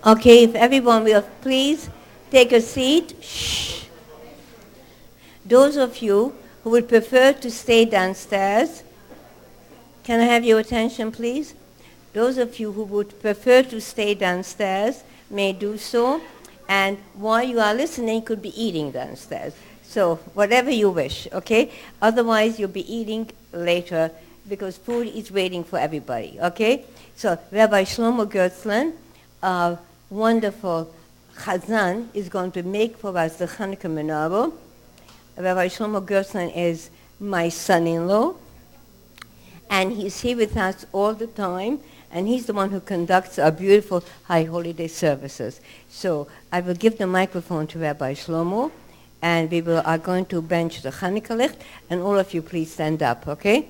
Okay, if everyone will please take a seat. Shh. Those of you who would prefer to stay downstairs, can I have your attention, please? Those of you who would prefer to stay downstairs may do so, and while you are listening, could be eating downstairs. So whatever you wish, okay? Otherwise, you'll be eating later because food is waiting for everybody, okay? So Rabbi Shlomo Gertzlin, wonderful Chazan, is going to make for us the Chanukah menorah. Rabbi Shlomo Gertzlin is my son-in-law, and he's here with us all the time, and he's the one who conducts our beautiful high holiday services. So I will give the microphone to Rabbi Shlomo, and we are going to bench the Chanukah licht, and all of you please stand up, okay?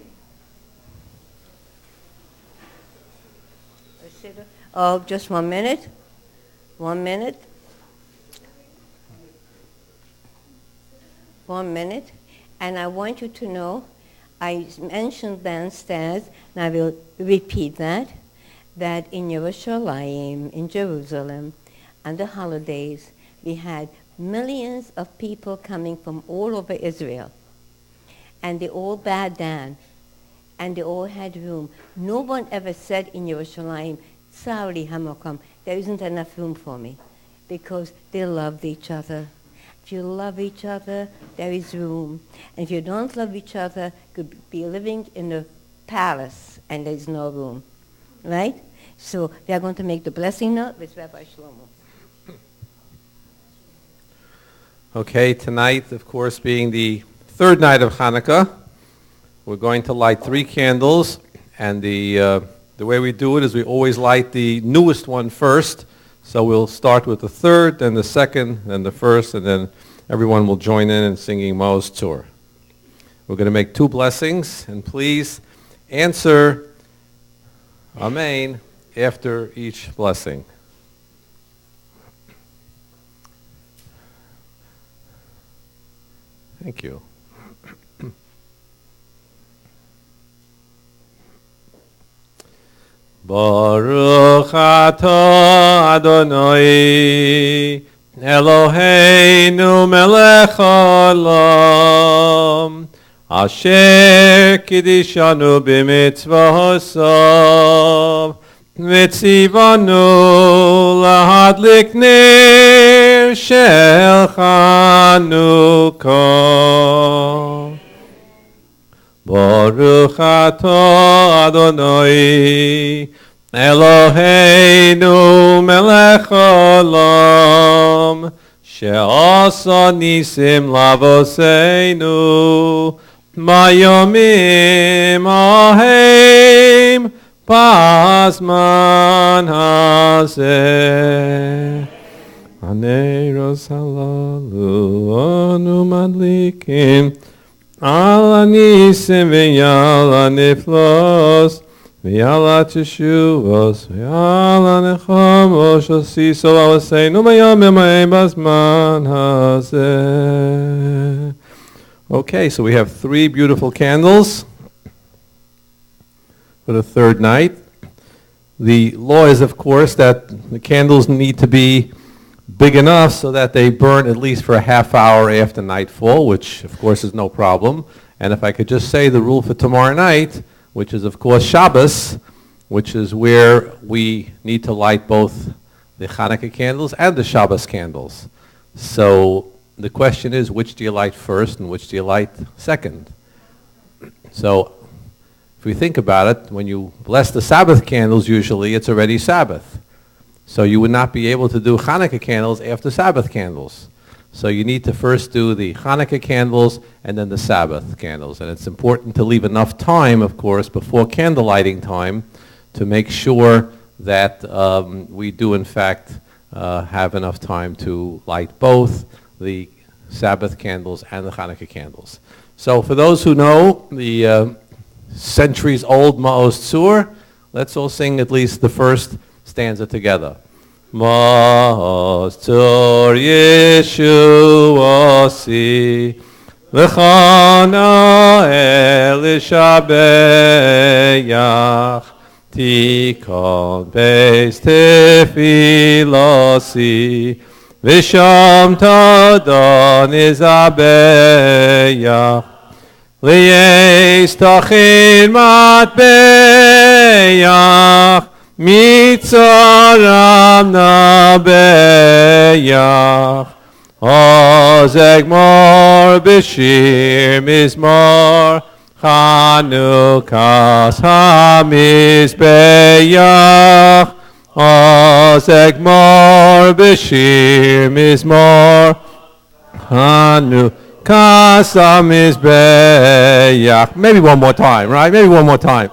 Oh, just 1 minute. 1 minute. 1 minute. And I want you to know, I mentioned downstairs, and I will repeat that in Yerushalayim, in Jerusalem, on the holidays, we had millions of people coming from all over Israel. And they all bowed down, and they all had room. No one ever said in Yerushalayim, Tzarli Hamakam, there isn't enough room for me, because they loved each other. If you love each other, there is room. And if you don't love each other, you could be living in a palace and there's no room. Right? So we are going to make the blessing now with Rabbi Shlomo. Okay, tonight, of course, being the third night of Hanukkah, we're going to light 3 candles, and the way we do it is we always light the newest one first. So we'll start with the third, then the second, then the first, and then everyone will join in singing Maoz Tzur. We're going to make 2 blessings, and please answer Amen after each blessing. Thank you. Baruch atah Adonai Eloheinu melech haolam asher kiddushanu b'mitzvosav v'tzivanu lahadlik ner shel Chanukah. Baruch atah Adonai Eloheinu melech haolam she'asa nisim lavoseinu mayomim ahem pazman hazeh Aneiros halalu anu madlikim Ala nisim v'yala niflos v'yala teshuvos v'yala nechamos shosiso alaseinu mayamim ha'em bazman hazeh. Okay, so we have 3 beautiful candles for the third night. The law is, of course, that the candles need to be big enough so that they burn at least for a half hour after nightfall, which of course is no problem. And if I could just say the rule for tomorrow night, which is of course Shabbos, which is where we need to light both the Chanukah candles and the Shabbos candles. So the question is, which do you light first and which do you light second? So if we think about it, when you bless the Sabbath candles, usually it's already Sabbath. So you would not be able to do Chanukah candles after Sabbath candles. So you need to first do the Chanukah candles and then the Sabbath candles. And it's important to leave enough time, of course, before candle lighting time to make sure that we do, in fact, have enough time to light both the Sabbath candles and the Chanukah candles. So for those who know the centuries-old Maoz Tzur, let's all sing at least the first stanza together. Maoz Tzur Yeshua si L'chana el Shabeyach Tikon beis tefilosi, visham tadon izabeya, liyes tachin matbeyach, mitzoram nabeyach, ozeg mor b'shir mizmor, Chanukah hamizbeach, ozeg mor b'shir mizmor, Chanukah hamizbeach. Maybe one more time, right? Maybe one more time.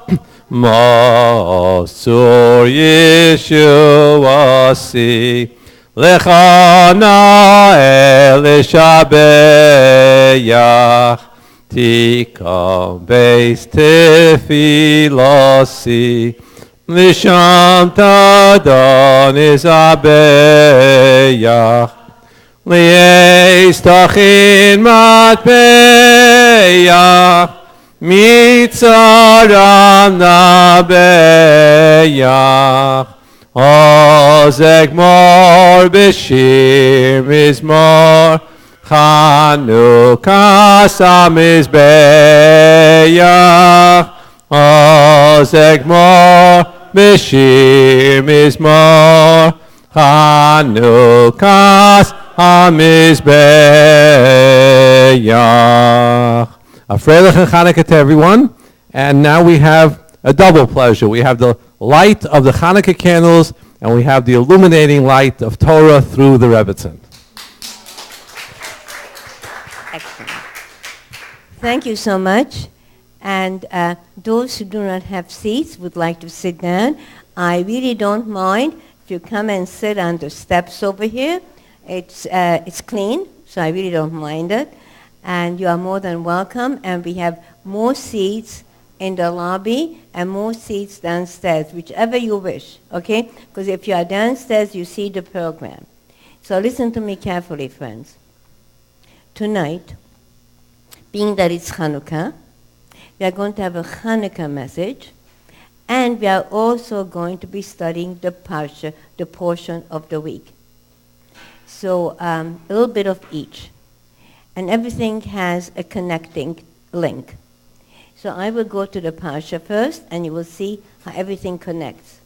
Mosur Yeshuasi, lechana elishabeach, Tikam beis tefilosi, lisham tadon izabeach, liyes tachin matbeyach, mitzaram nabeyach, ozeg mor b'shir mizmor, Chanukah hamizbeach, ozeg mor b'shir mizmor, Chanukah hamizbeach. A freilich and Chanukah to everyone. And now we have a double pleasure. We have the light of the Chanukah candles, and we have the illuminating light of Torah through the Rebbetzin. Excellent. Thank you so much. And those who do not have seats would like to sit down. I really don't mind if you come and sit on the steps over here. It's clean, so I really don't mind it. And you are more than welcome. And we have more seats in the lobby and more seats downstairs, whichever you wish, okay? Because if you are downstairs, you see the program. So listen to me carefully, friends. Tonight, being that it's Chanukah, we are going to have a Chanukah message, and we are also going to be studying the parsha, the portion of the week. So a little bit of each. And everything has a connecting link. So I will go to the parsha first, and you will see how everything connects.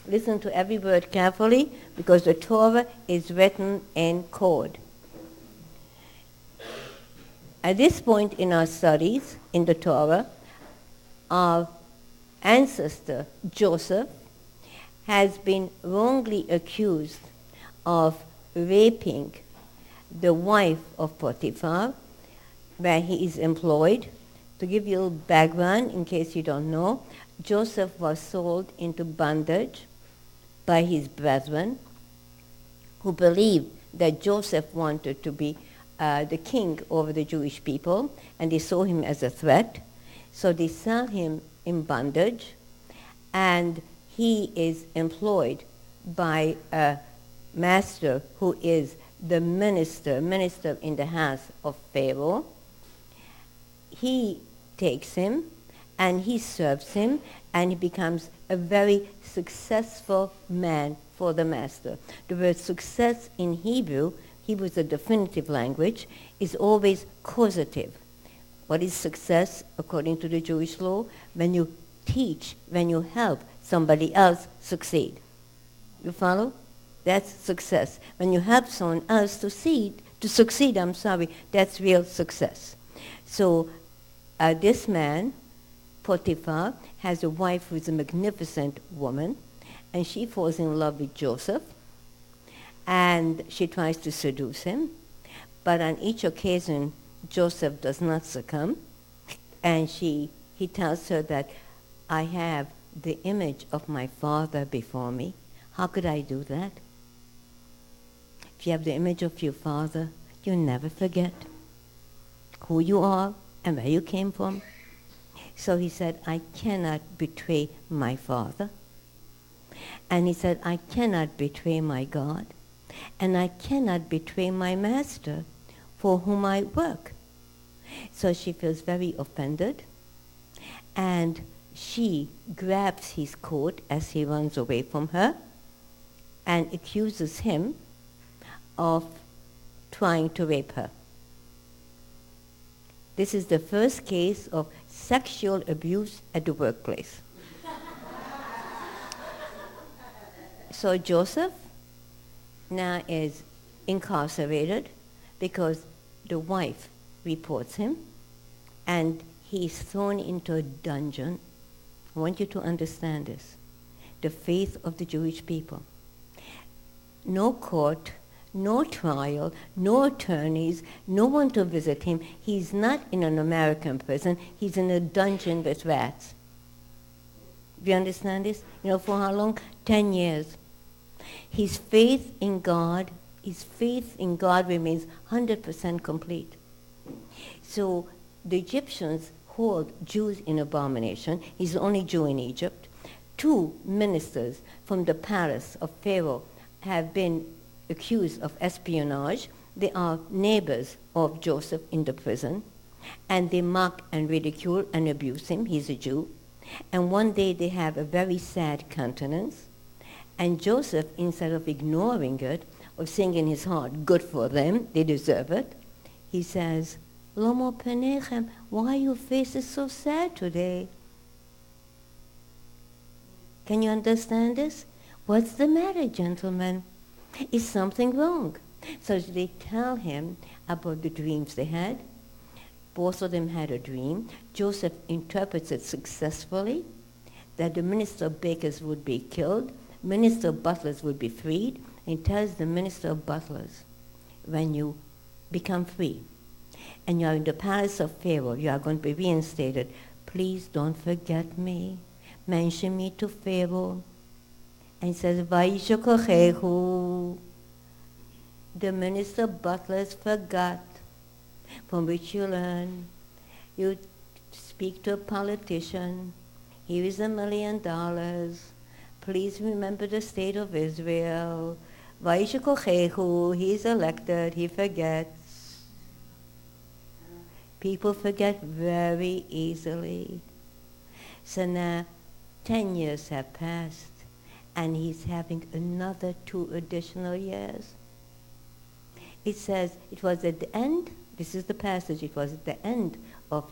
Listen to every word carefully, because the Torah is written in code. At this point in our studies in the Torah, our ancestor Joseph has been wrongly accused of raping the wife of Potiphar, where he is employed. To give you a little background, in case you don't know, Joseph was sold into bondage by his brethren, who believed that Joseph wanted to be the king over the Jewish people, and they saw him as a threat. So they sold him in bondage, and he is employed by a master who is the minister in the house of Pharaoh. He takes him and he serves him, and he becomes a very successful man for the master. The word success in Hebrew is a definitive language, is always causative. What is success according to the Jewish law? When you teach, when you help somebody else succeed. You follow? That's success. When you help someone else to succeed, that's real success. So this man, Potiphar, has a wife who is a magnificent woman, and she falls in love with Joseph, and she tries to seduce him. But on each occasion, Joseph does not succumb, and he tells her that I have the image of my father before me. How could I do that? If you have the image of your father, you never forget who you are and where you came from. So he said, I cannot betray my father. And he said, I cannot betray my God. And I cannot betray my master for whom I work. So she feels very offended. And she grabs his coat as he runs away from her and accuses him of trying to rape her. This is the first case of sexual abuse at the workplace. So Joseph now is incarcerated because the wife reports him, and he's thrown into a dungeon. I want you to understand this. The faith of the Jewish people. No court, no trial, no attorneys, no one to visit him. He's not in an American prison. He's in a dungeon with rats. Do you understand this? You know, for how long? 10 years. His faith in God remains 100% complete. So the Egyptians hold Jews in abomination. He's the only Jew in Egypt. 2 ministers from the palace of Pharaoh have been accused of espionage. They are neighbors of Joseph in the prison, and they mock and ridicule and abuse him. He's a Jew. And one day they have a very sad countenance, and Joseph, instead of ignoring it, or saying in his heart, good for them, they deserve it, he says, Lomo penechem, why your face is so sad today? Can you understand this? What's the matter, gentlemen? Is something wrong? So they tell him about the dreams they had. Both of them had a dream. Joseph interprets it successfully, that the minister of bakers would be killed, minister of butlers would be freed, and tells the minister of butlers, when you become free and you are in the palace of Pharaoh, you are going to be reinstated, please don't forget me. Mention me to Pharaoh. And he says, Vaishokochehu. The minister of butlers forgot, from which you learn. You speak to a politician. Here is $1 million. Please remember the state of Israel. Vaishokochehu. He's elected. He forgets. People forget very easily. So now 10 years have passed, and he's having another 2 additional years. It says it was at the end, this is the passage, it was at the end of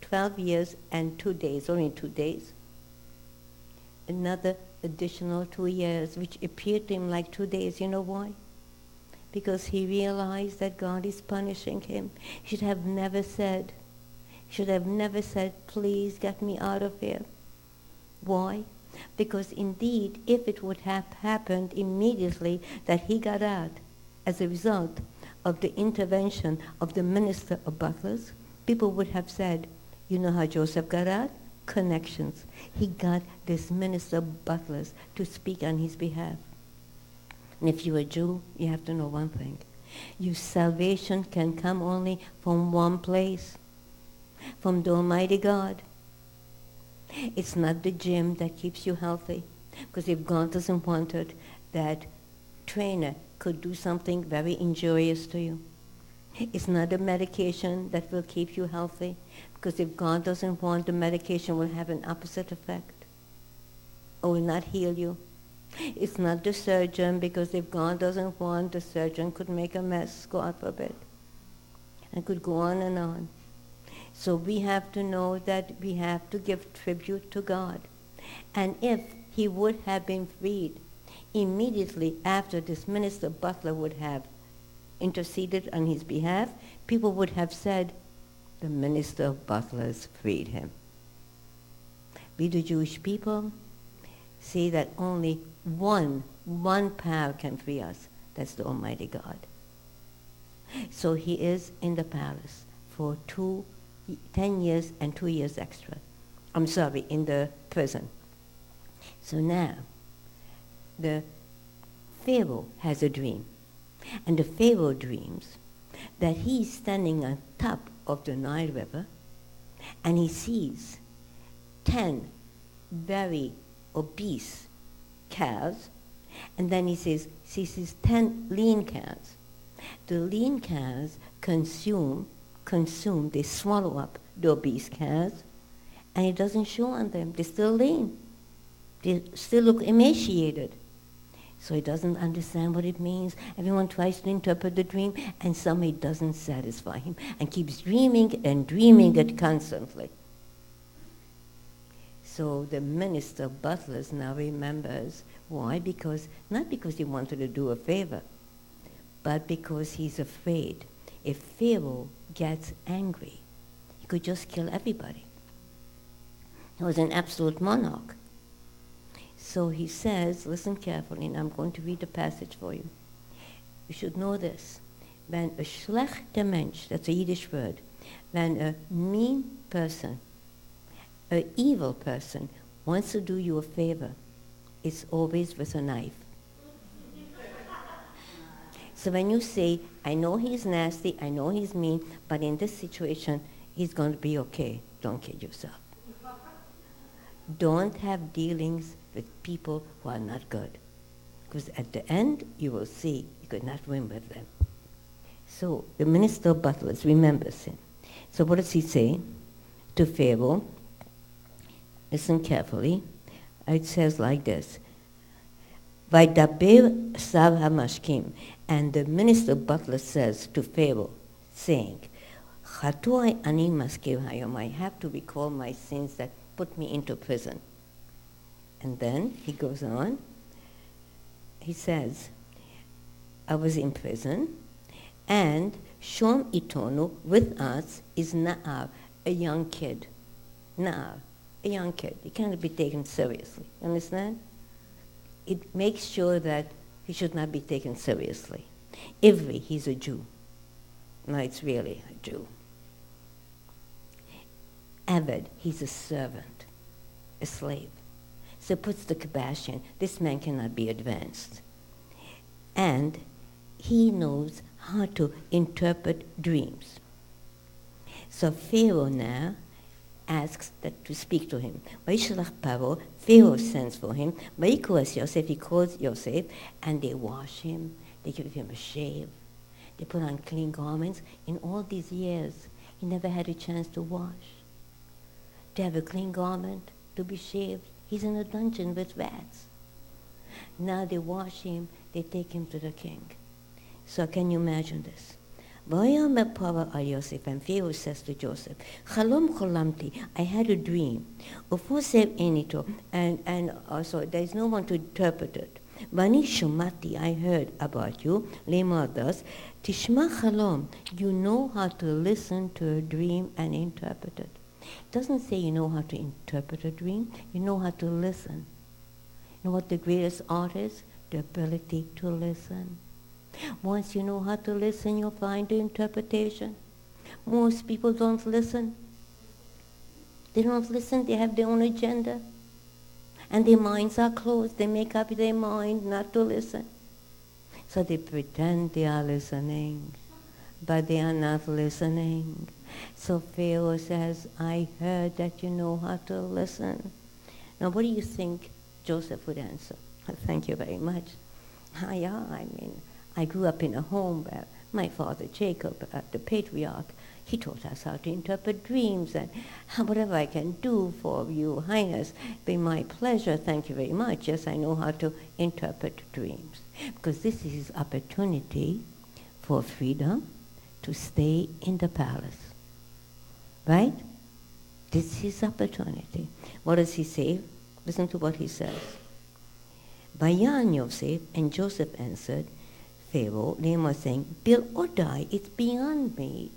12 years and 2 days, only 2 days. Another additional 2 years, which appeared to him like 2 days. You know why? Because he realized that God is punishing him. He should have never said, please get me out of here. Why? Because indeed, if it would have happened immediately that he got out as a result of the intervention of the minister of butlers, people would have said, you know how Joseph got out? Connections. He got this minister of butlers to speak on his behalf. And if you're a Jew, you have to know one thing. Your salvation can come only from one place, from the Almighty God. It's not the gym that keeps you healthy, because if God doesn't want it, that trainer could do something very injurious to you. It's not a medication that will keep you healthy, because if God doesn't want, the medication will have an opposite effect or will not heal you. It's not the surgeon, because if God doesn't want, the surgeon could make a mess, God forbid, and could go on and on. So we have to know that we have to give tribute to God. And if he would have been freed immediately after this minister butler would have interceded on his behalf, people would have said, the minister of butlers freed him. We, the Jewish people, see that only one power can free us. That's the Almighty God. So he is in the palace for 10 years and 2 years extra. I'm sorry, in the prison. So now, the Pharaoh has a dream. And the Pharaoh dreams that he's standing on top of the Nile River, and he sees 10 very obese cows, and then he sees 10 lean cows. The lean cows consume, they swallow up the obese cows, And it doesn't show on them. They still lean. They still look emaciated. So he doesn't understand what it means. Everyone tries to interpret the dream, and somehow it doesn't satisfy him, and keeps dreaming and dreaming it constantly. So the minister of butlers now remembers. Why? Not because he wanted to do a favor, but because he's afraid. If Pharaoh gets angry, he could just kill everybody. He was an absolute monarch. So he says, listen carefully, and I'm going to read the passage for you. You should know this. When a schlechter Mensch, that's a Yiddish word, when a mean person, an evil person, wants to do you a favor, it's always with a knife. So when you say, I know he's nasty, I know he's mean, but in this situation, he's going to be okay, don't kid yourself. Don't have dealings with people who are not good. Because at the end, you will see you could not win with them. So the minister of butlers remembers him. So what does he say to Pharaoh? Listen carefully. It says like this. Vaydaber Sar HaMashkim. And the minister of butlers says to Pharaoh, saying, Chatuai ani maskir hayom. I have to recall my sins that put me into prison. And then he goes on. He says, I was in prison, and Shom Itonu with us is Na'ar, a young kid. Na'ar, a young kid. He cannot be taken seriously. Understand? It makes sure that he should not be taken seriously. Ivri, he's a Jew. No, it's really a Jew. Aved, he's a servant, a slave. So puts the kibosh in. This man cannot be advanced. And he knows how to interpret dreams. So Pharaoh now asks that to speak to him. Vayishlach Paro, Pharaoh sends for him. Vayikuas Yosef, he calls Yosef, and they wash him. They give him a shave. They put on clean garments. In all these years, he never had a chance to wash. To have a clean garment, to be shaved. He's in a dungeon with rats. Now they wash him, they take him to the king. So can you imagine this? Vayomer Paro al Yosef, and Pharaoh says to Joseph, Chalom cholamti, I had a dream. Ufosev enito, and also there's no one to interpret it. Vani shumati, I heard about you. Lemar thus, Tishma chalom, you know how to listen to a dream and interpret it. It doesn't say you know how to interpret a dream, you know how to listen. You know what the greatest art is? The ability to listen. Once you know how to listen, you'll find the interpretation. Most people don't listen. They don't listen, they have their own agenda. And their minds are closed. They make up their mind not to listen. So they pretend they are listening, but they are not listening. So Pharaoh says, I heard that you know how to listen. Now what do you think Joseph would answer? Thank you very much. Yeah, I grew up in a home where my father Jacob, the patriarch, he taught us how to interpret dreams, and whatever I can do for you, Highness, be my pleasure. Thank you very much. Yes, I know how to interpret dreams. Because this is his opportunity for freedom to stay in the palace. Right? This is his opportunity. What does he say? Listen to what he says. Vayan Yosef, and Joseph answered Pharaoh, they were saying, Bil Odai, it's beyond me.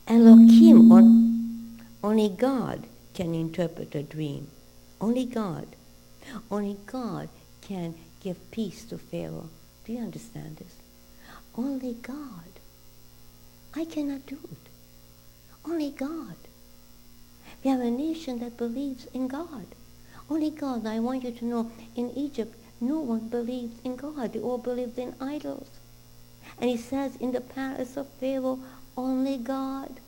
Elohim, only God can interpret a dream. Only God. Only God can give peace to Pharaoh. Do you understand this? Only God. I cannot do it. Only God. We have a nation that believes in God. Only God. I want you to know, in Egypt, no one believed in God. They all believed in idols. And he says in the palace of Pharaoh, only God.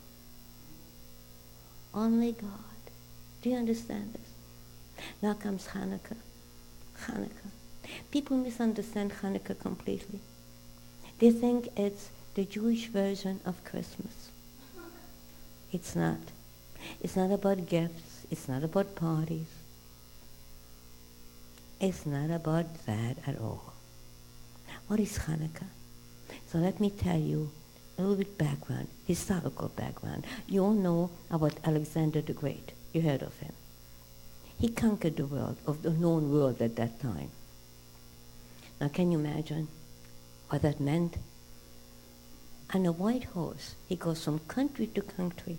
Only God. Do you understand this? Now comes Chanukah. Chanukah. People misunderstand Chanukah completely. They think it's the Jewish version of Christmas. It's not. It's not about gifts. It's not about parties. It's not about that at all. What is Chanukah? So let me tell you a little bit background, historical background. You all know about Alexander the Great. You heard of him. He conquered the world, of the known world at that time. Now can you imagine what that meant? On a white horse, he goes from country to country,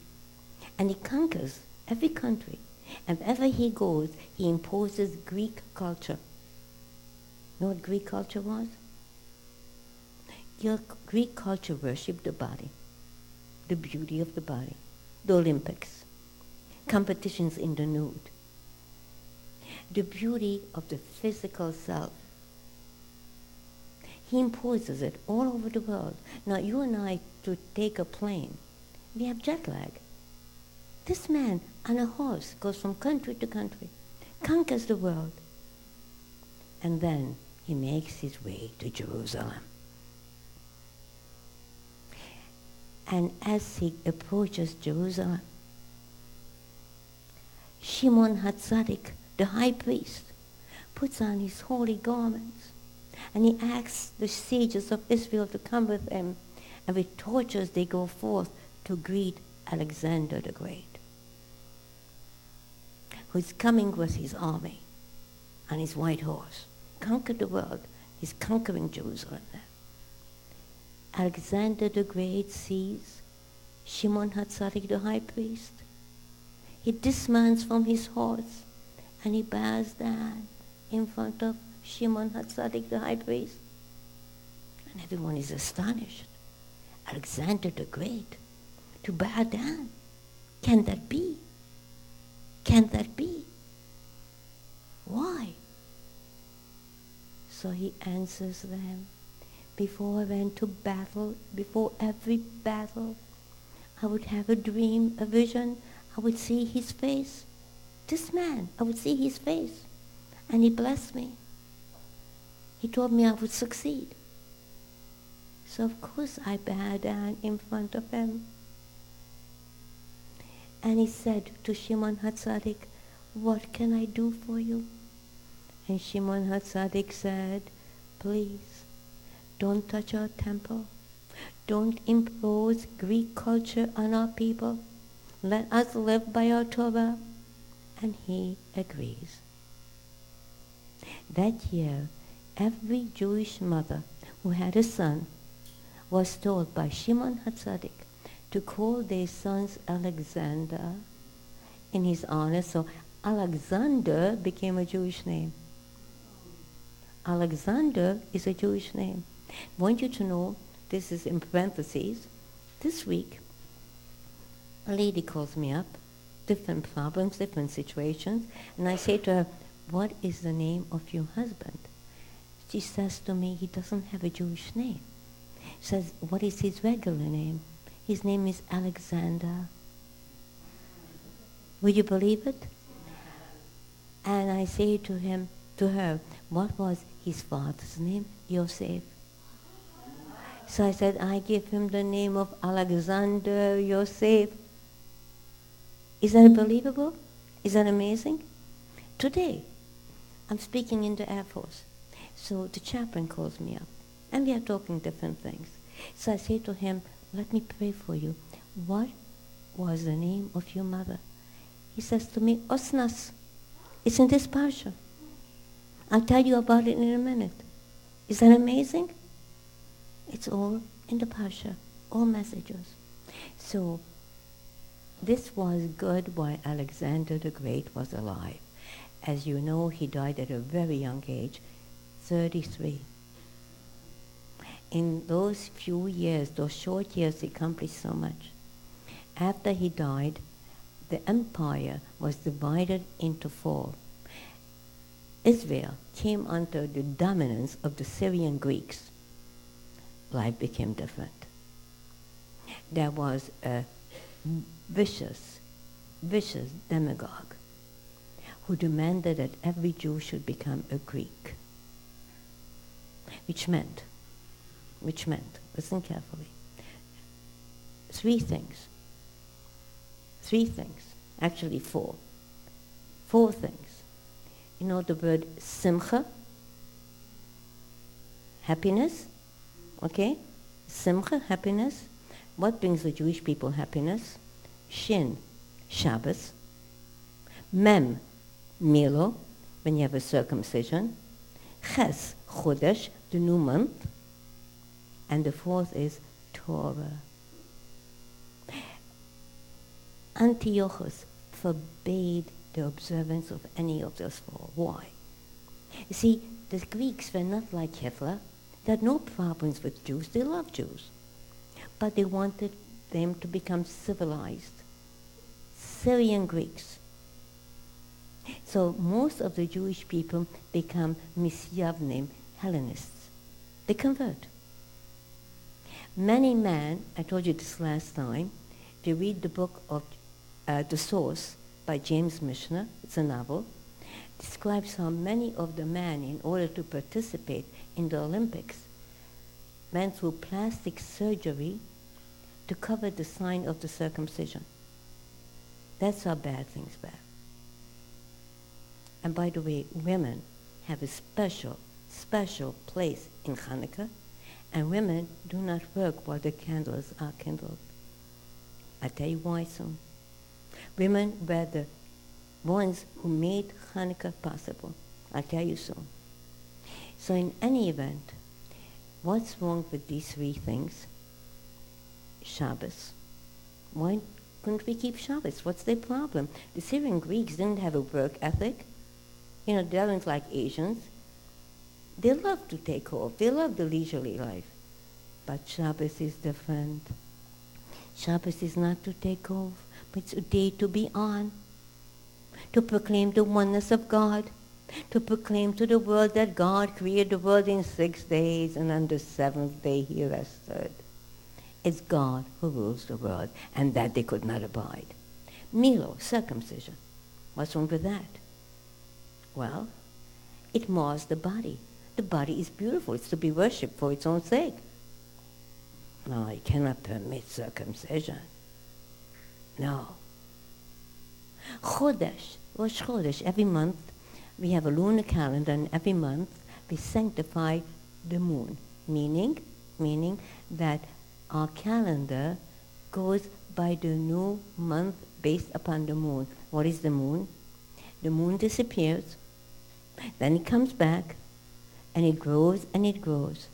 and he conquers every country. And wherever he goes, he imposes Greek culture. You know what Greek culture was? Greek culture worshipped the body, the beauty of the body, the Olympics, competitions in the nude, the beauty of the physical self. He imposes it all over the world. Now you and I, to take a plane, we have jet lag. This man on a horse goes from country to country, conquers the world, and then he makes his way to Jerusalem. And as he approaches Jerusalem, Shimon HaTzadik, the high priest, puts on his holy garments, and he asks the sages of Israel to come with him, and with torches they go forth to greet Alexander the Great, who is coming with his army on his white horse. Conquered the world. He's conquering Jerusalem now. Alexander the Great sees Shimon HaTzadik, the high priest. He dismounts from his horse and he bows down in front of Shimon HaTzadik, the high priest. And everyone is astonished. Alexander the Great, to bow down. Can that be? Can that be? Why? So he answers them, before I went to battle, before every battle, I would have a dream, a vision. I would see his face. This man, I would see his face. And he blessed me. He told me I would succeed. So of course I bowed down in front of him. And he said to Shimon HaTzadik, what can I do for you? And Shimon HaTzadik said, please, don't touch our temple. Don't impose Greek culture on our people. Let us live by our Torah. And he agrees. That year, every Jewish mother who had a son was told by Shimon HaTzadik to call their sons Alexander in his honor. So Alexander became a Jewish name. Alexander is a Jewish name. I want you to know, this is in parentheses, this week, a lady calls me up, different problems, different situations, and I say to her, what is the name of your husband? She says to me, he doesn't have a Jewish name. She says, what is his regular name? His name is Alexander. Would you believe it? And I say to her, what was his father's name? Yosef. So I said, I give him the name of Alexander Yosef. Is that believable? Is that amazing? Today, I'm speaking in the Air Force. So the chaplain calls me up, and we are talking different things. So I say to him, let me pray for you. What was the name of your mother? He says to me, Osnas. It's in this parsha. I'll tell you about it in a minute. Is that amazing? It's all in the parsha, all messages. So this was good while Alexander the Great was alive. As you know, he died at a very young age, 33. In those few years, those short years, he accomplished so much. After he died, the empire was divided into four. Israel came under the dominance of the Syrian Greeks. Life became different. There was a vicious demagogue who demanded that every Jew should become a Greek. Which meant, listen carefully, three things, actually four. 4 things. You know the word simcha? Happiness? Okay? Simcha, happiness. What brings the Jewish people happiness? Shin, Shabbos. Mem, Milo, when you have a circumcision. Ches, Chodesh, the new month. And the 4th is Torah. Antiochus forbade the observance of any of those 4. Why? You see, the Greeks were not like Hitler. They had no problems with Jews. They loved Jews. But they wanted them to become civilized. Syrian Greeks. So most of the Jewish people become Misyavnim, Hellenists. They convert. Many men, I told you this last time, if you read the book of The Source by James Michener, it's a novel, describes how many of the men, in order to participate in the Olympics, went through plastic surgery to cover the sign of the circumcision. That's how bad things were. And by the way, women have a special place in Chanukah, and women do not work while the candles are kindled. I'll tell you why soon. Women were the ones who made Chanukah possible. I'll tell you soon. So in any event, what's wrong with these 3 things? Shabbos. Why couldn't we keep Shabbos? What's their problem? The Syrian Greeks didn't have a work ethic. You know, they weren't like Asians. They love to take off. They love the leisurely life. But Shabbos is different. Shabbos is not to take off, but it's a day to be on, to proclaim the oneness of God, to proclaim to the world that God created the world in 6 days, and on the 7th day he rested. It's God who rules the world, and that they could not abide. Milo, circumcision. What's wrong with that? Well, it mars the body. The body is beautiful. It's to be worshipped for its own sake. No, you cannot permit circumcision. No. Chodesh, Rosh Chodesh, every month we have a lunar calendar, and every month we sanctify the moon, meaning that our calendar goes by the new month based upon the moon. What is the moon? The moon disappears, then it comes back, and it grows and it grows.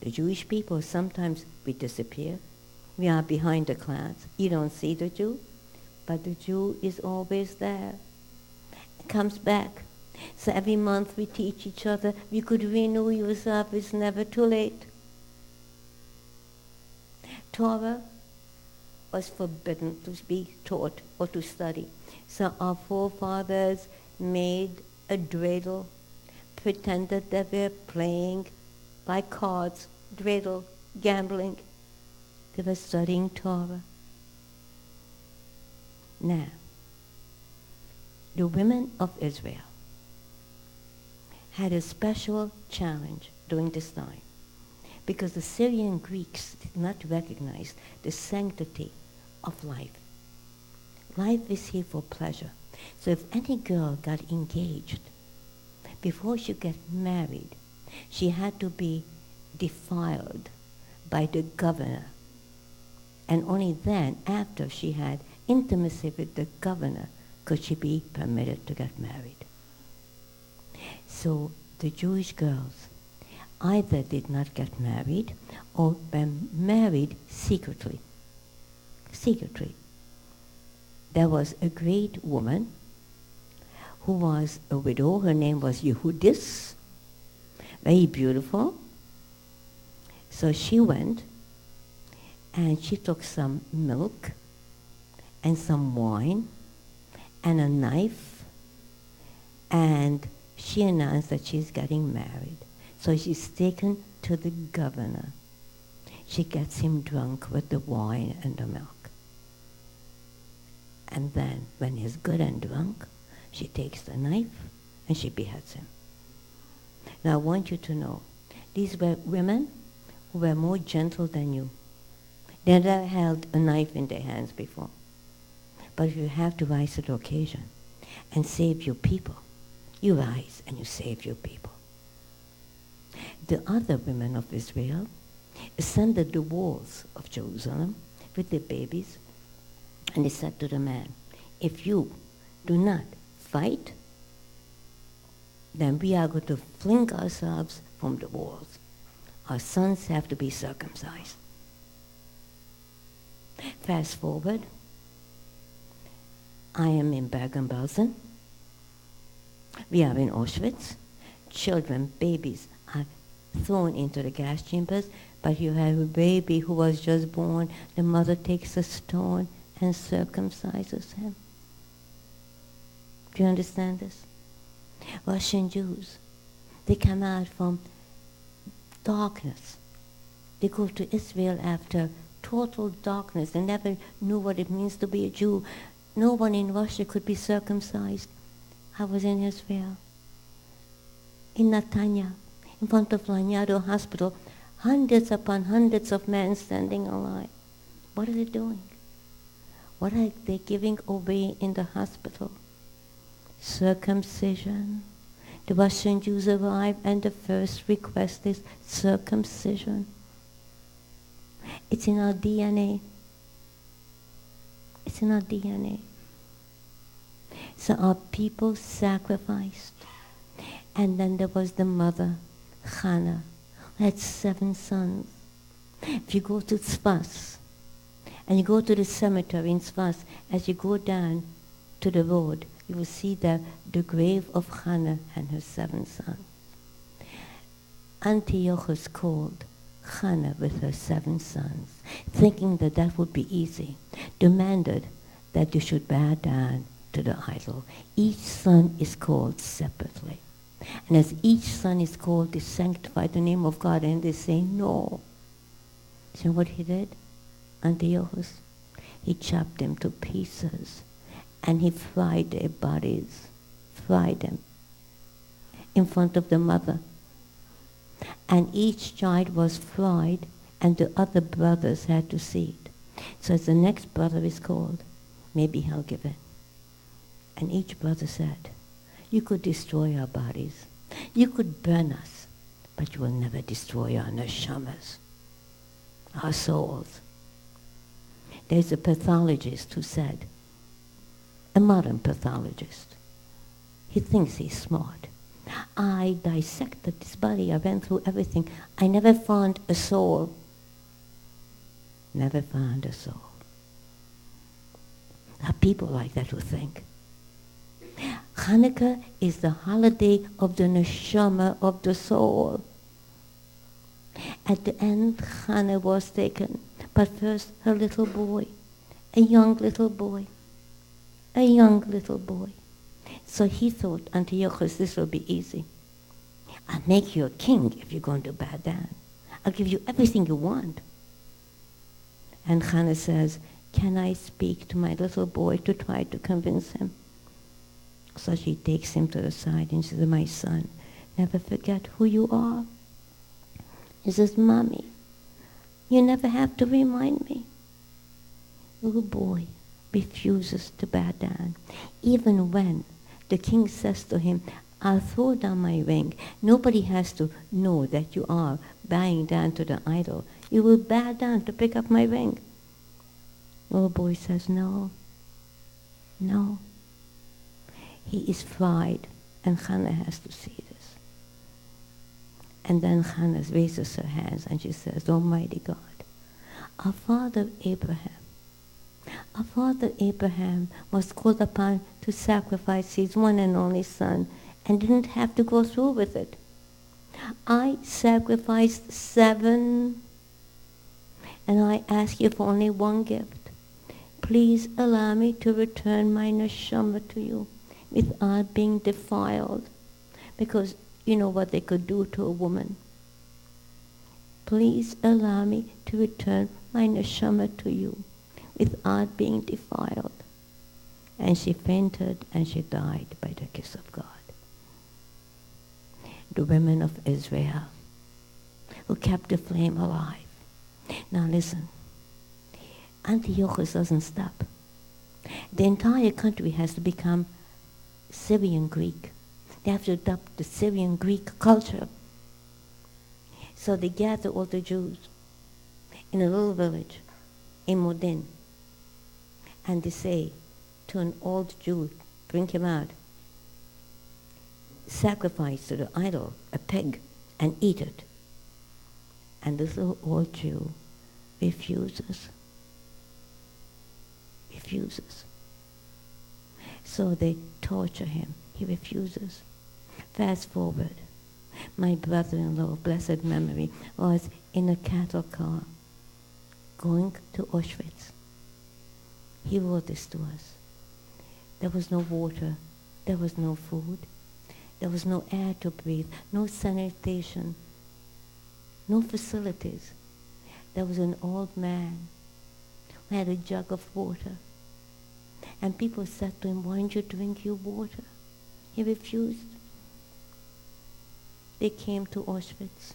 The Jewish people, sometimes we disappear. We are behind the clouds. You don't see the Jew, but the Jew is always there. It comes back. So every month we teach each other, you could renew yourself, it's never too late. Torah was forbidden to be taught or to study. So our forefathers made a dreidel, pretended that they were playing by cards, dreidel, gambling. They were studying Torah. Now, the women of Israel had a special challenge during this time because the Syrian Greeks did not recognize the sanctity of life. Life is here for pleasure. So if any girl got engaged, before she got married, she had to be defiled by the governor. And only then, after she had intimacy with the governor, could she be permitted to get married. So the Jewish girls either did not get married or were married secretly. Secretly. There was a great woman who was a widow. Her name was Yehudis, very beautiful. So she went and she took some milk and some wine and a knife, and she announced that she's getting married. So she's taken to the governor. She gets him drunk with the wine and the milk. And then, when he's good and drunk, she takes the knife and she beheads him. Now I want you to know, these were women who were more gentle than you. They never held a knife in their hands before. But you have to rise to the occasion. and save your people. You rise and you save your people. The other women of Israel ascended the walls of Jerusalem with their babies, and they said to the man, if you do not fight, then we are going to fling ourselves from the walls. Our sons have to be circumcised. Fast forward, I am in Bergen-Belsen. We are in Auschwitz. Children, babies are thrown into the gas chambers, but you have a baby who was just born. The mother takes a stone and circumcises him. Do you understand this? Russian Jews, they come out from darkness. They go to Israel after total darkness. They never knew what it means to be a Jew. No one in Russia could be circumcised. I was in Israel, in Netanya, in front of Lanyado Hospital, hundreds upon hundreds of men standing alive. What are they doing? What are they giving away in the hospital? Circumcision. The Russian Jews arrive and the first request is circumcision. It's in our DNA. It's in our DNA. So our people sacrificed. And then there was the mother, Hannah, who had 7 sons. If you go to Tzfas, and you go to the cemetery in Tzfas, as you go down to the road, you will see the grave of Hannah and her 7 sons. Antiochus called Hannah with her 7 sons, thinking that that would be easy, demanded that you should bow down to the idol. Each son is called separately. And as each son is called, they sanctify the name of God, and they say no. So what he did? Antiochus, he chopped them to pieces, and he fried their bodies, fried them in front of the mother. And each child was fried, and the other brothers had to see it. So as the next brother is called, maybe he'll give in. And each brother said, you could destroy our bodies, you could burn us, but you will never destroy our neshamas, our souls. There's a pathologist who said, a modern pathologist, he thinks he's smart. I dissected this body, I went through everything. I never found a soul. Never found a soul. There are people like that who think. Chanukah is the holiday of the neshama, of the soul. At the end, Hannah was taken, but first her little boy, a young little boy. So he thought, Antiochus, this will be easy. I'll make you a king if you're going to bow down. I'll give you everything you want. And Hannah says, can I speak to my little boy to try to convince him? So she takes him to the side and she says, my son, never forget who you are. He says, Mommy, you never have to remind me. Little boy refuses to bow down. Even when the king says to him, I'll throw down my ring. Nobody has to know that you are bowing down to the idol. You will bow down to pick up my ring. Little boy says, no. He is fried, and Hannah has to see this. And then Hannah raises her hands and she says, Almighty God, our father Abraham was called upon to sacrifice his one and only son and didn't have to go through with it. I sacrificed 7, and I ask you for only one gift. Please allow me to return my neshama to you without being defiled, because you know what they could do to a woman. Please allow me to return my neshama to you without being defiled. And she fainted and she died by the kiss of God. The women of Israel who kept the flame alive. Now listen, Antiochus doesn't stop. The entire country has to become Syrian Greek. They have to adopt the Syrian Greek culture. So they gather all the Jews in a little village in Modin, and they say to an old Jew, bring him out, sacrifice to the idol a pig and eat it. And this little old Jew refuses. So they torture him. He refuses. Fast forward. My brother-in-law, blessed memory, was in a cattle car going to Auschwitz. He wrote this to us. There was no water. There was no food. There was no air to breathe. No sanitation. No facilities. There was an old man who had a jug of water. And people said to him, why don't you drink your water? He refused. They came to Auschwitz.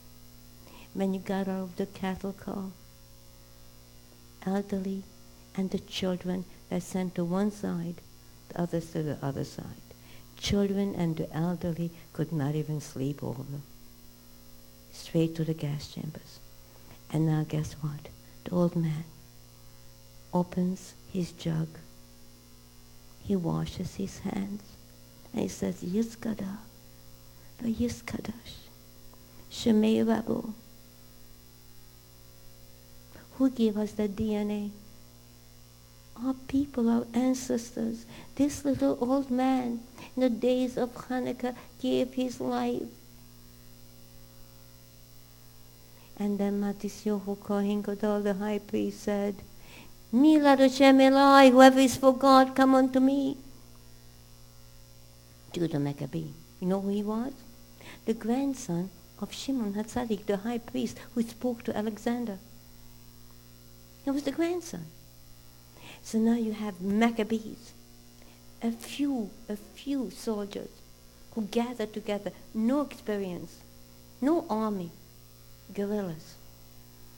When you got out of the cattle car, elderly and the children were sent to one side, the others to the other side. Children and the elderly could not even sleep over. Straight to the gas chambers. And now guess what? The old man opens his jug. He washes his hands. And he says, Yizkada, Yizkadash, Shemei Rabu. Who gave us the DNA? Our people, our ancestors. This little old man, in the days of Chanukah, gave his life. And then Matisyohu Kohen Gadol, the high priest, said, Milad Hashem Elai, whoever is for God, come unto me. Judah Maccabee. You know who he was? The grandson of Shimon HaTzadik, the high priest who spoke to Alexander. He was the grandson. So now you have Maccabees, a few soldiers who gathered together, no experience, no army, guerrillas.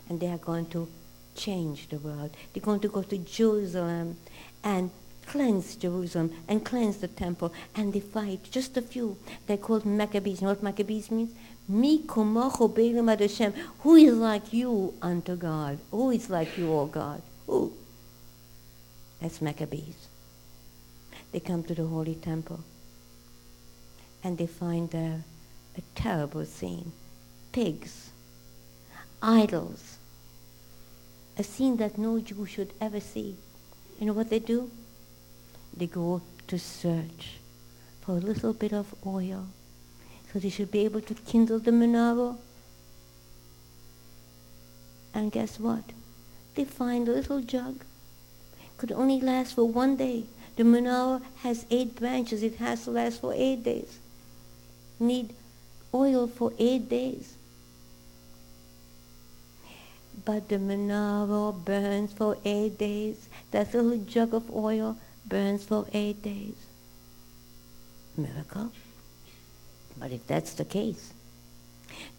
And they are going to change the world. They're going to go to Jerusalem and cleanse Jerusalem and cleanse the temple. And they fight, just a few. They're called Maccabees. You know what Maccabees means? Mi kumocho beilim ad Hashem. Who is like you unto God? Who is like you, O God? Who? That's Maccabees. They come to the Holy Temple and they find there a terrible scene. Pigs, idols, a scene that no Jew should ever see. You know what they do? They go to search for a little bit of oil so they should be able to kindle the menorah. And guess what? They find a little jug. Could only last for one day. The menorah has 8 branches. It has to last for 8 days. Need oil for 8 days. But the menorah burns for 8 days. That little jug of oil burns for 8 days. Miracle. But if that's the case,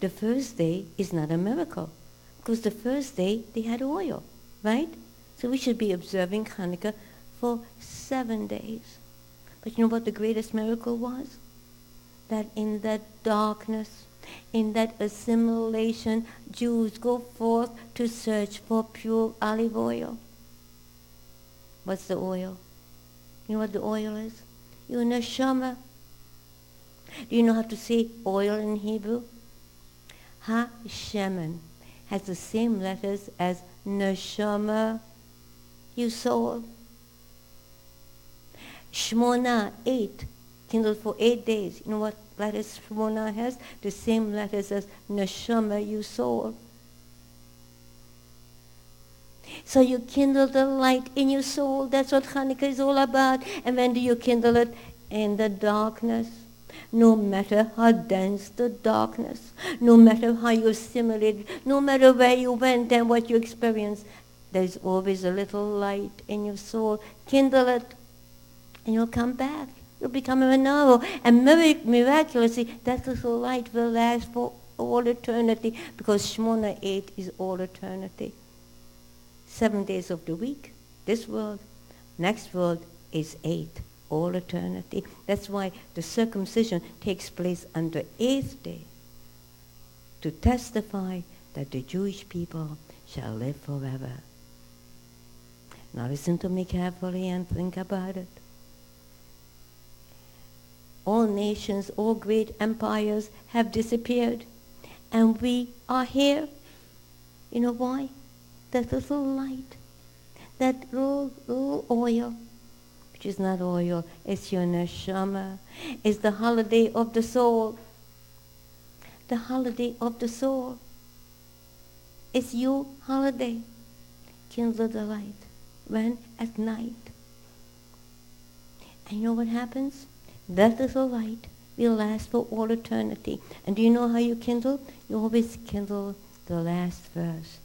the first day is not a miracle. Because the first day they had oil, right? So we should be observing Chanukah for 7 days. But you know what the greatest miracle was? That in that darkness, in that assimilation, Jews go forth to search for pure olive oil. What's the oil? You know what the oil is? Your neshama. Do you know how to say oil in Hebrew? Ha-shemen has the same letters as neshama, your soul. Shmona, 8, kindled for 8 days. You know what letters Shmona has? The same letters as neshama, your soul. So you kindle the light in your soul. That's what Chanukah is all about. And when do you kindle it? In the darkness. No matter how dense the darkness, no matter how you assimilated, no matter where you went and what you experienced, there's always a little light in your soul. Kindle it, and you'll come back. You'll become a menorah. And miraculously, that little light will last for all eternity, because Shmona 8 is all eternity. 7 days of the week, this world, next world is 8. all eternity. That's why the circumcision takes place on the 8th day, to testify that the Jewish people shall live forever. Now listen to me carefully and think about it. All nations, all great empires have disappeared, and we are here. You know why? That little light, that little oil, which is not oil, it's your neshama, is the holiday of the soul. The holiday of the soul. It's your holiday. Kindle the light. When? At night. And you know what happens? That little light will last for all eternity. And do you know how you kindle? You always kindle the last first.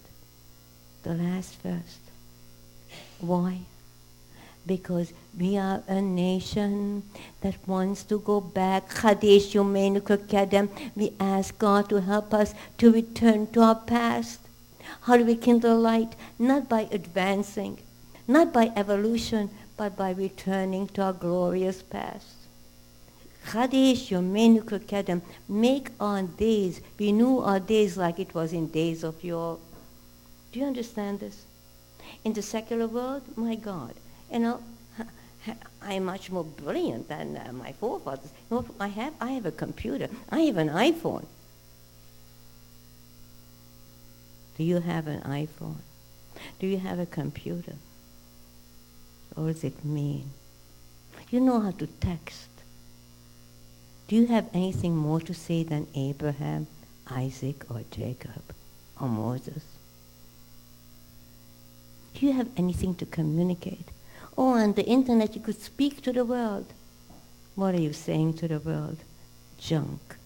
The last first. Why? Because we are a nation that wants to go back. Chadesh Yomeinu Kedem. We ask God to help us to return to our past. How do we kindle light? Not by advancing, not by evolution, but by returning to our glorious past. Chadesh Yomeinu Kedem. Make our days, renew our days like it was in days of yore. Do you understand this? In the secular world, my God, you know, I'm much more brilliant than my forefathers. You know, I have a computer. I have an iPhone. Do you have an iPhone? Do you have a computer? What does it mean? You know how to text. Do you have anything more to say than Abraham, Isaac, or Jacob, or Moses? Do you have anything to communicate? Oh, on the internet you could speak to the world. What are you saying to the world? Junk.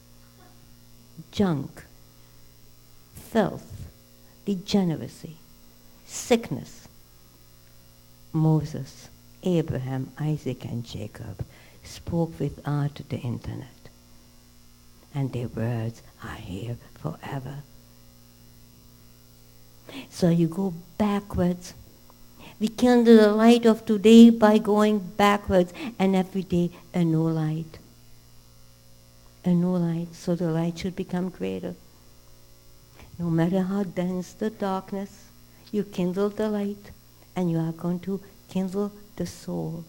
Junk. Filth. Degeneracy. Sickness. Moses, Abraham, Isaac, and Jacob spoke without the internet. And their words are here forever. So you go backwards. We kindle the light of today by going backwards, and every day a new light. A new light, so the light should become greater. No matter how dense the darkness, you kindle the light, and you are going to kindle the soul.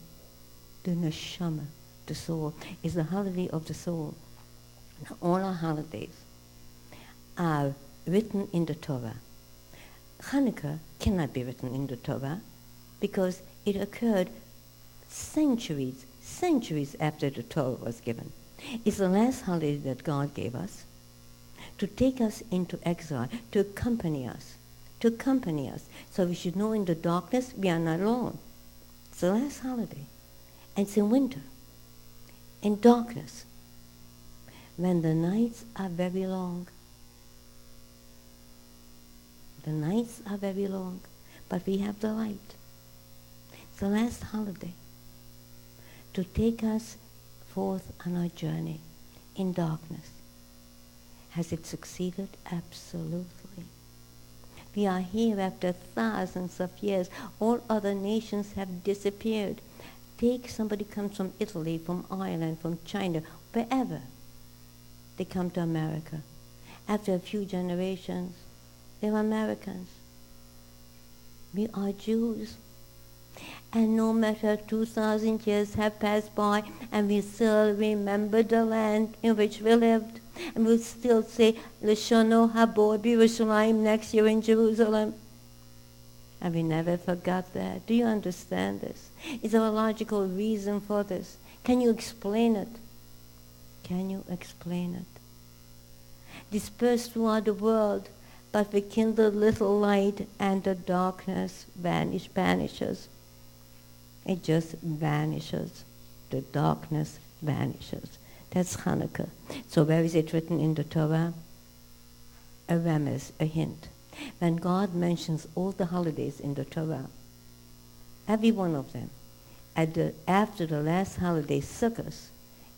The neshama, the soul, is the holiday of the soul. Now, all our holidays are written in the Torah. Chanukah cannot be written in the Torah because it occurred centuries after the Torah was given. It's the last holiday that God gave us to take us into exile, to accompany us. So we should know in the darkness we are not alone. It's the last holiday. And it's in winter, in darkness, when the nights are very long. The nights are very long, but we have the light. It's the last holiday to take us forth on our journey in darkness. Has it succeeded? Absolutely. We are here after thousands of years. All other nations have disappeared. Take somebody comes from Italy, from Ireland, from China, wherever. They come to America. After a few generations, they're Americans. We are Jews. And no matter 2,000 years have passed by, and we still remember the land in which we lived, and we'll still say, L'shono habo b'Yerushalayim, next year in Jerusalem. And we never forgot that. Do you understand this? Is there a logical reason for this? Can you explain it? Can you explain it? Dispersed throughout the world, but we kindle little light, and the darkness vanishes. It just vanishes. The darkness vanishes. That's Chanukah. So where is it written in the Torah? A remez, a hint. When God mentions all the holidays in the Torah, every one of them, after the last holiday, Sukkot,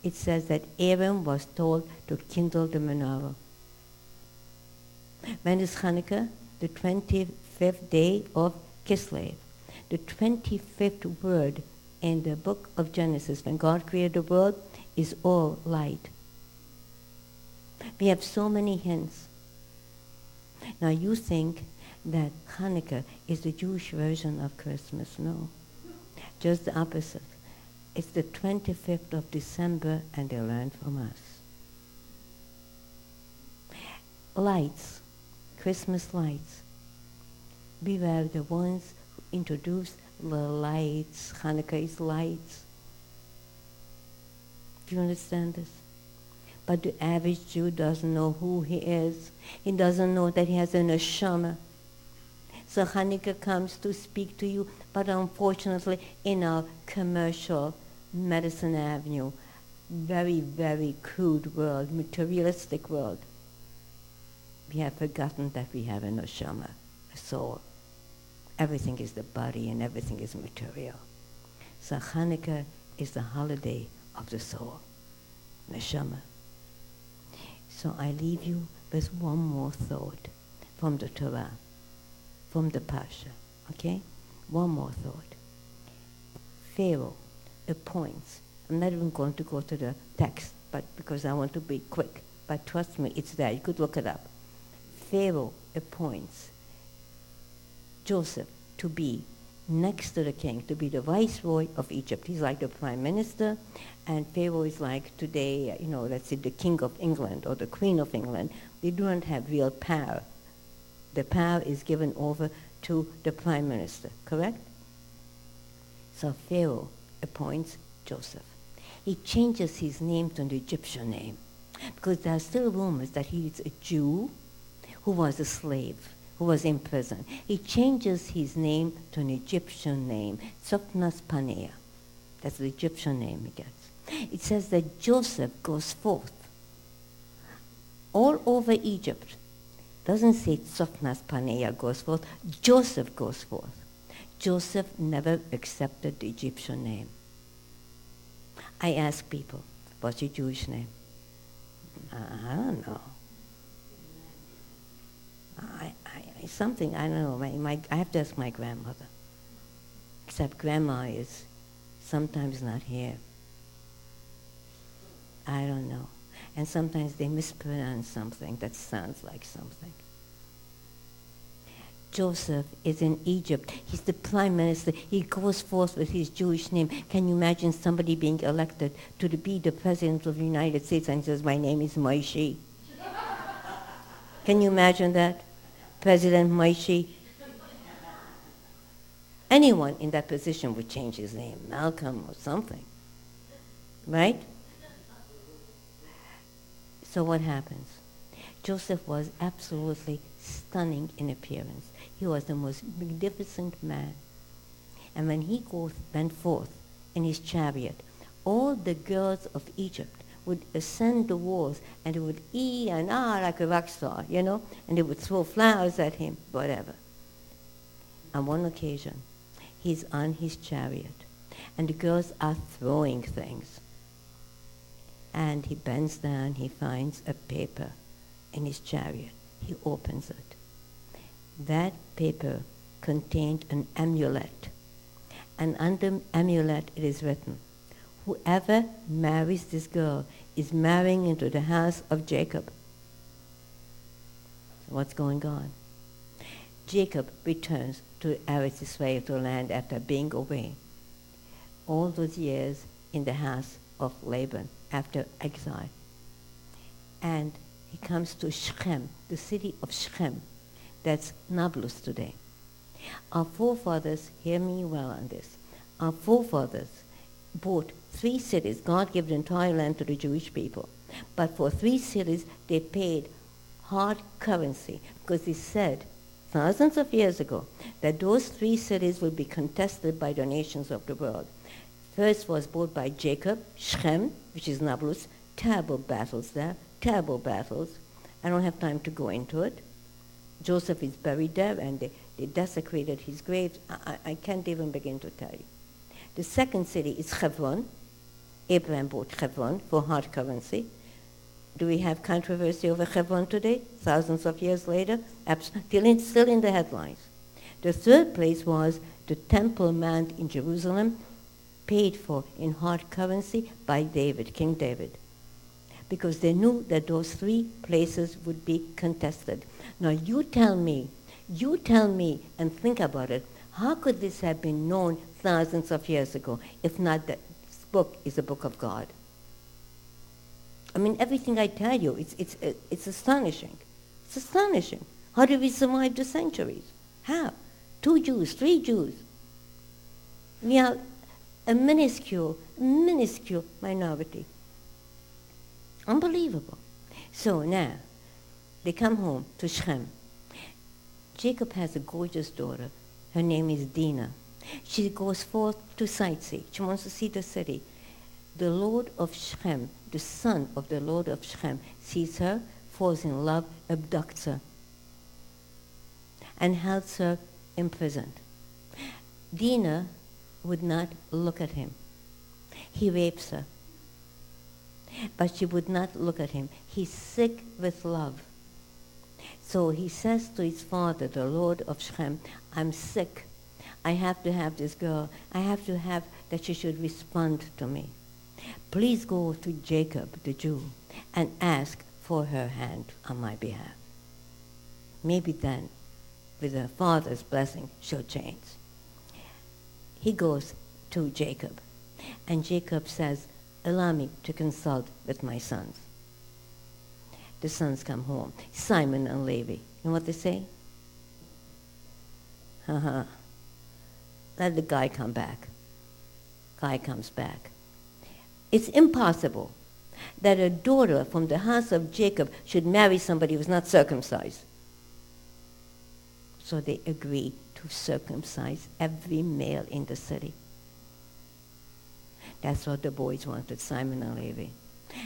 it says that Aaron was told to kindle the menorah. When is Chanukah? The 25th day of Kislev. The 25th word in the book of Genesis, when God created the world, is all light. We have so many hints. Now you think that Chanukah is the Jewish version of Christmas. No, just the opposite. It's the 25th of December and they learned from us. Lights, Christmas lights. We were the ones who introduced the lights. Chanukah is lights. Do you understand this? But the average Jew doesn't know who he is. He doesn't know that he has an neshama. So Chanukah comes to speak to you, but unfortunately in our commercial Medicine Avenue, very, very crude world, materialistic world, we have forgotten that we have a neshama, a soul. Everything is the body and everything is material. So Chanukah is the holiday of the soul, neshama. So I leave you with one more thought from the Torah, from the Pasha, okay? One more thought. Pharaoh appoints, I'm not even going to go to the text, but because I want to be quick, but trust me, it's there, you could look it up. Pharaoh appoints Joseph to be next to the king, to be the viceroy of Egypt. He's like the prime minister, and Pharaoh is like today, let's say the king of England or the queen of England. They don't have real power. The power is given over to the prime minister, correct? So Pharaoh appoints Joseph. He changes his name to an Egyptian name because there are still rumors that he is a Jew who was a slave, who was in prison. He changes his name to an Egyptian name, Tzofnas Paneah. That's the Egyptian name he gets. It says that Joseph goes forth all over Egypt. Doesn't say Tzofnas Paneah goes forth, Joseph goes forth. Joseph never accepted the Egyptian name. I ask people, what's your Jewish name? I don't know. Something, I don't know. I have to ask my grandmother. Except grandma is sometimes not here. I don't know. And sometimes they mispronounce something that sounds like something. Joseph is in Egypt. He's the prime minister. He goes forth with his Jewish name. Can you imagine somebody being elected to be the president of the United States and says, my name is Moshe? Can you imagine that? President Moshe? Anyone in that position would change his name, Malcolm or something, right? So what happens? Joseph was absolutely stunning in appearance. He was the most magnificent man. And when he went forth in his chariot, all the girls of Egypt would ascend the walls and they would ee and ah like a rock star, and they would throw flowers at him, whatever. On one occasion, he's on his chariot and the girls are throwing things. And he bends down, he finds a paper in his chariot. He opens it. That paper contained an amulet. And on the amulet it is written, whoever marries this girl is marrying into the house of Jacob. So what's going on? Jacob returns to Eretz Israel, to land after being away all those years in the house of Laban after exile. And he comes to Shechem, the city of Shechem. That's Nablus today. Our forefathers, hear me well on this, our forefathers bought 3 cities. God gave the entire land to the Jewish people. But for 3 cities, they paid hard currency because they said, thousands of years ago, that those 3 cities will be contested by the nations of the world. First was bought by Jacob, Shechem, which is Nablus. Terrible battles there, terrible battles. I don't have time to go into it. Joseph is buried there, and they desecrated his grave. I can't even begin to tell you. The second city is Hebron. Abraham bought Hebron for hard currency. Do we have controversy over Hebron today, thousands of years later? Still in the headlines. The third place was the Temple Mount in Jerusalem, paid for in hard currency by David, King David, because they knew that those 3 places would be contested. Now you tell me, and think about it, how could this have been known thousands of years ago, if not that this book is a book of God? I mean, everything I tell you, it's astonishing. It's astonishing. How did we survive the centuries? How? 2 Jews, 3 Jews. We are a minuscule minority. Unbelievable. So now, they come home to Shechem. Jacob has a gorgeous daughter. Her name is Dinah. She goes forth to sightsee. She wants to see the city. The Lord of Shechem, the son of the Lord of Shechem, sees her, falls in love, abducts her, and holds her imprisoned. Dinah would not look at him. He rapes her. But she would not look at him. He's sick with love. So he says to his father, the Lord of Shechem, I'm sick. I have to have this girl. I have to have that she should respond to me. Please go to Jacob, the Jew, and ask for her hand on my behalf. Maybe then, with her father's blessing, she'll change. He goes to Jacob, and Jacob says, allow me to consult with my sons. The sons come home, Simon and Levi. You know what they say? Let the guy come back. Guy comes back. It's impossible that a daughter from the house of Jacob should marry somebody who's not circumcised. So they agree to circumcise every male in the city. That's what the boys wanted, Simon and Levi.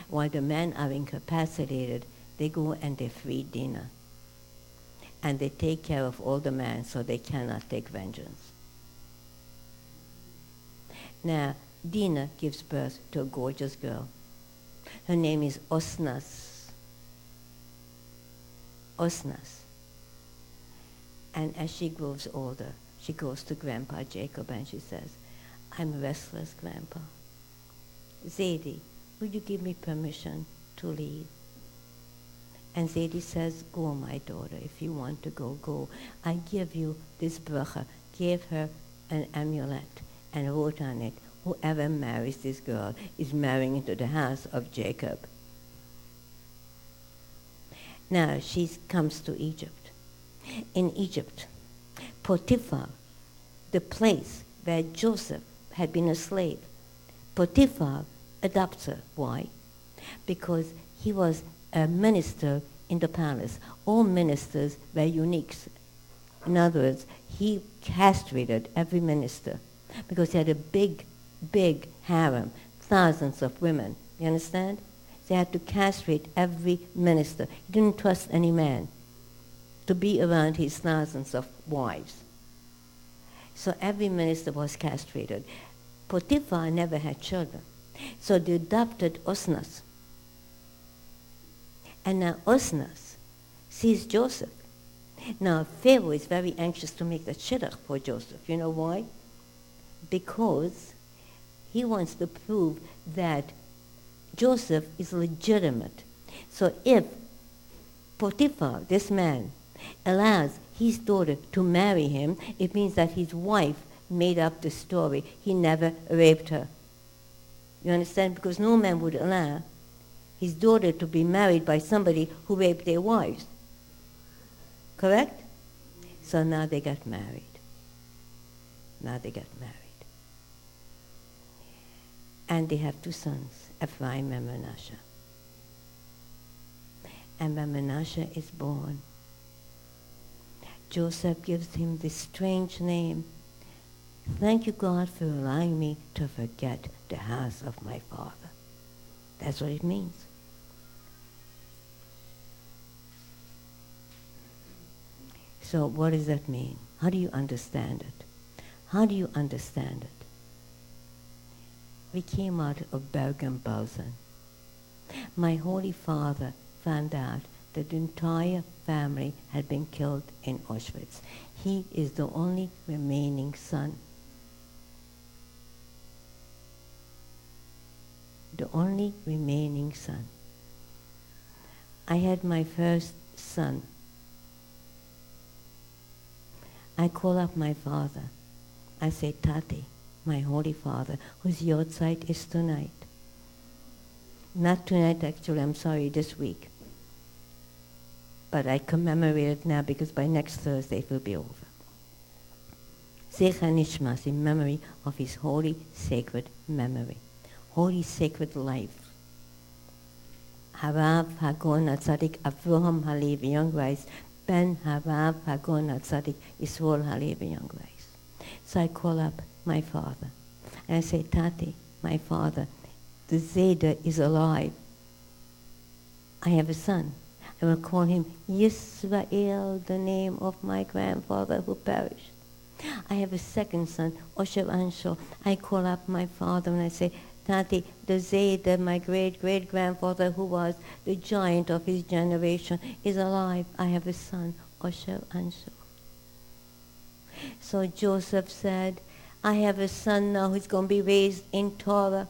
While the men are incapacitated, they go and they free Dinah. And they take care of all the men so they cannot take vengeance. Now, Dinah gives birth to a gorgeous girl. Her name is Osnas. Osnas. And as she grows older, she goes to Grandpa Jacob and she says, I'm restless, Grandpa. Zadie, would you give me permission to leave? And Zadie says, go, my daughter, if you want to go, go. I give you this bracha. Gave her an amulet and wrote on it, whoever marries this girl is marrying into the house of Jacob. Now she comes to Egypt. In Egypt, Potiphar, the place where Joseph had been a slave, Potiphar adopts her. Why? Because he was a minister in the palace. All ministers were eunuchs. In other words, he castrated every minister because he had a big harem, thousands of women. You understand? They had to castrate every minister. He didn't trust any man to be around his thousands of wives. So every minister was castrated. Potiphar never had children. So they adopted Osnas. And now Osnas sees Joseph. Now Pharaoh is very anxious to make the shidduch for Joseph. You know why? Because he wants to prove that Joseph is legitimate. So if Potiphar, this man, allows his daughter to marry him, it means that his wife made up the story. He never raped her. You understand? Because no man would allow his daughter to be married by somebody who raped their wives. Correct? So now they got married. And they have 2 sons, Ephraim and Manasseh. And when Manasseh is born, Joseph gives him this strange name. Thank you, God, for allowing me to forget the house of my father. That's what it means. So what does that mean? How do you understand it? We came out of Bergen-Belsen. My Holy Father found out that the entire family had been killed in Auschwitz. He is the only remaining son. the only remaining son. I had my first son. I call up my father. I say, Tati, my Holy Father, whose Yortzeit is tonight. Not tonight, actually, I'm sorry, this week. But I commemorate it now because by next Thursday it will be over. Zecha Nishmas, in memory of his holy, sacred memory. Holy, sacred life. Harav Hagon HaTzadik Avraham Halevi Young Rice, Ben Harav Hagon HaTzadik Yisrael Halevi Young Rice. So I call up my father and I say, Tati, my father, the Zeder is alive. I have a son. I will call him Yisrael, the name of my grandfather who perished. I have a second son, Osher Anshel. I call up my father and I say, Tati, the Zeder, my great-great-grandfather who was the giant of his generation, is alive. I have a son, Osher Anshel. So Joseph said, I have a son now who's going to be raised in Torah,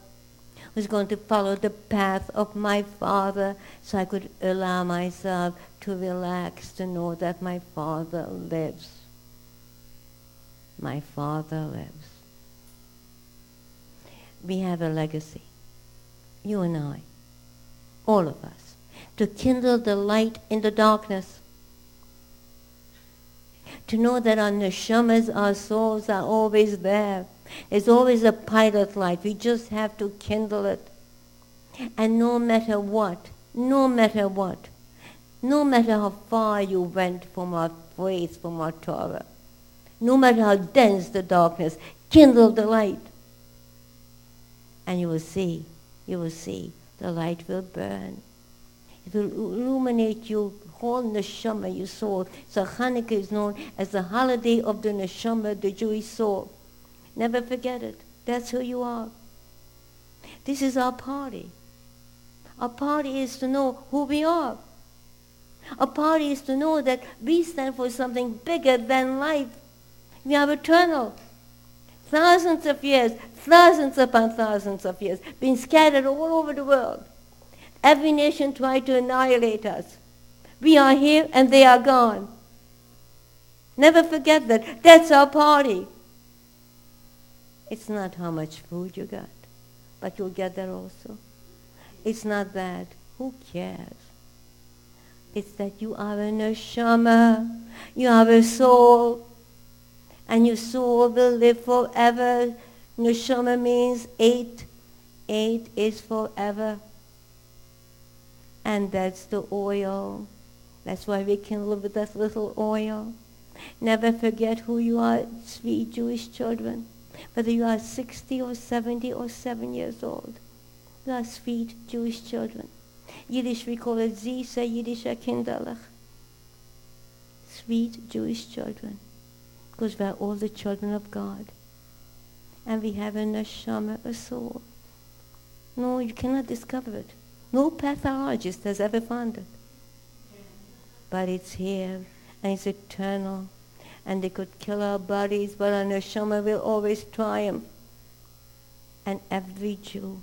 who's going to follow the path of my father, so I could allow myself to relax, to know that my father lives. My father lives. We have a legacy, you and I, all of us, to kindle the light in the darkness, to know that our neshamas, our souls are always there. There's always a pilot light. We just have to kindle it. And no matter what, no matter how far you went from our faith, from our Torah, no matter how dense the darkness, kindle the light. And you will see, the light will burn. It will illuminate your whole neshama, your soul. So Chanukah is known as the holiday of the neshama, the Jewish soul. Never forget it. That's who you are. This is our party. Our party is to know who we are. Our party is to know that we stand for something bigger than life. We are eternal. Thousands of years, thousands upon thousands of years, being scattered all over the world. Every nation tried to annihilate us. We are here and they are gone. Never forget that. That's our party. It's not how much food you got, but you'll get that also. It's not that. Who cares? It's that you are a neshama. You have a soul. And your soul will live forever. Neshama means 8. 8 is forever. And that's the oil. That's why we can live with that little oil. Never forget who you are, sweet Jewish children. Whether you are 60 or 70 or 7 years old. You are sweet Jewish children. Yiddish, we call it Zisa Yiddish Kinderlich. Sweet Jewish children. Because we are all the children of God. And we have a neshama, a soul. No, you cannot discover it. No pathologist has ever found it. But it's here, and it's eternal. And they could kill our bodies, but our neshama will always triumph. And every Jew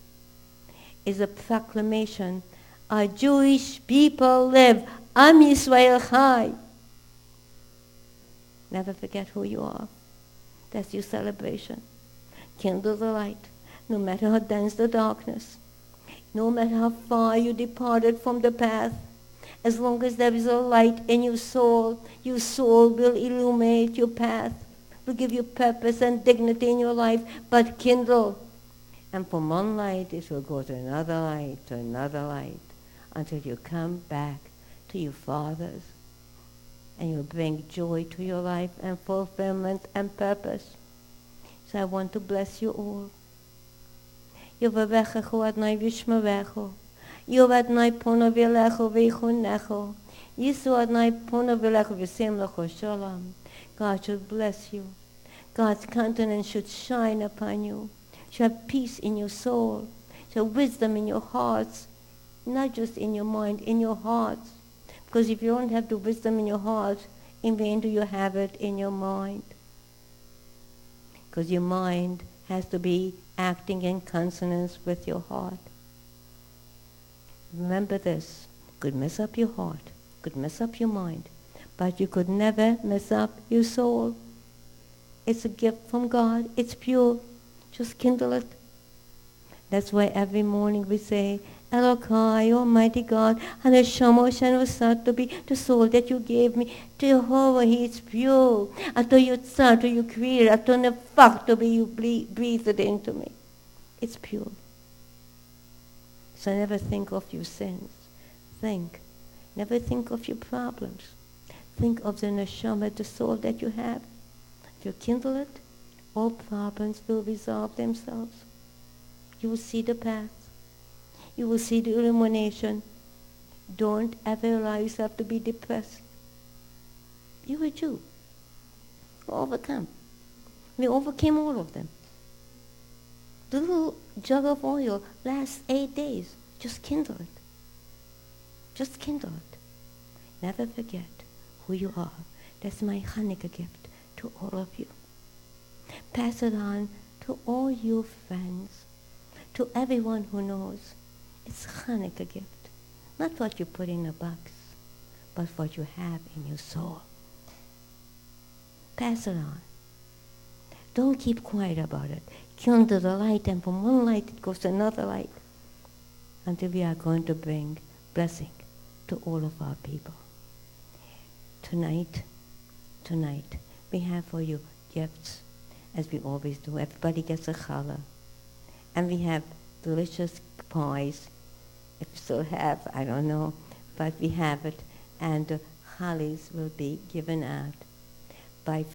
is a proclamation. Our Jewish people live. Am Yisrael Chai. Never forget who you are. That's your celebration. Kindle the light, no matter how dense the darkness, no matter how far you departed from the path. As long as there is a light in your soul will illuminate your path, will give you purpose and dignity in your life, but kindle. And from one light it will go to another light, until you come back to your Father's. And you'll bring joy to your life and fulfillment and purpose. So I want to bless you all. Yevarechechu Adonai v'yishmerechu. Yov Adonai pono v'yelechu v'yichunechu. Yisu Adonai pono v'yelechu v'yisem lecho shalom. God should bless you. God's countenance should shine upon you. Should have peace in your soul. Should have wisdom in your hearts. Not just in your mind, in your hearts. Because if you don't have the wisdom in your heart, in vain do you have it in your mind. Because your mind has to be acting in consonance with your heart. Remember this. Could mess up your heart, could mess up your mind, but you could never mess up your soul. It's a gift from God. It's pure. Just kindle it. That's why every morning we say, Elokai, Almighty God, and Hashamo Shanusat to be the soul that you gave me. Jehovah, He is pure. Ato Yutzah, to you created, Ato Nefach, to be you breathed it into me. It's pure. So never think of your sins. Think. Never think of your problems. Think of the neshama, the soul that you have. If you kindle it, all problems will resolve themselves. You will see the path. You will see the illumination. Don't ever allow yourself to be depressed. You are Jew. Overcome. We overcame all of them. The little jug of oil lasts 8 days. Just kindle it. Just kindle it. Never forget who you are. That's my Chanukah gift to all of you. Pass it on to all your friends, to everyone who knows. It's Chanukah gift. Not what you put in a box, but what you have in your soul. Pass it on. Don't keep quiet about it. Kindle the light, and from one light it goes to another light, until we are going to bring blessing to all of our people. Tonight, we have for you gifts, as we always do. Everybody gets a challah. And we have delicious pies. If you still have, I don't know, but we have it. And the challahs will be given out by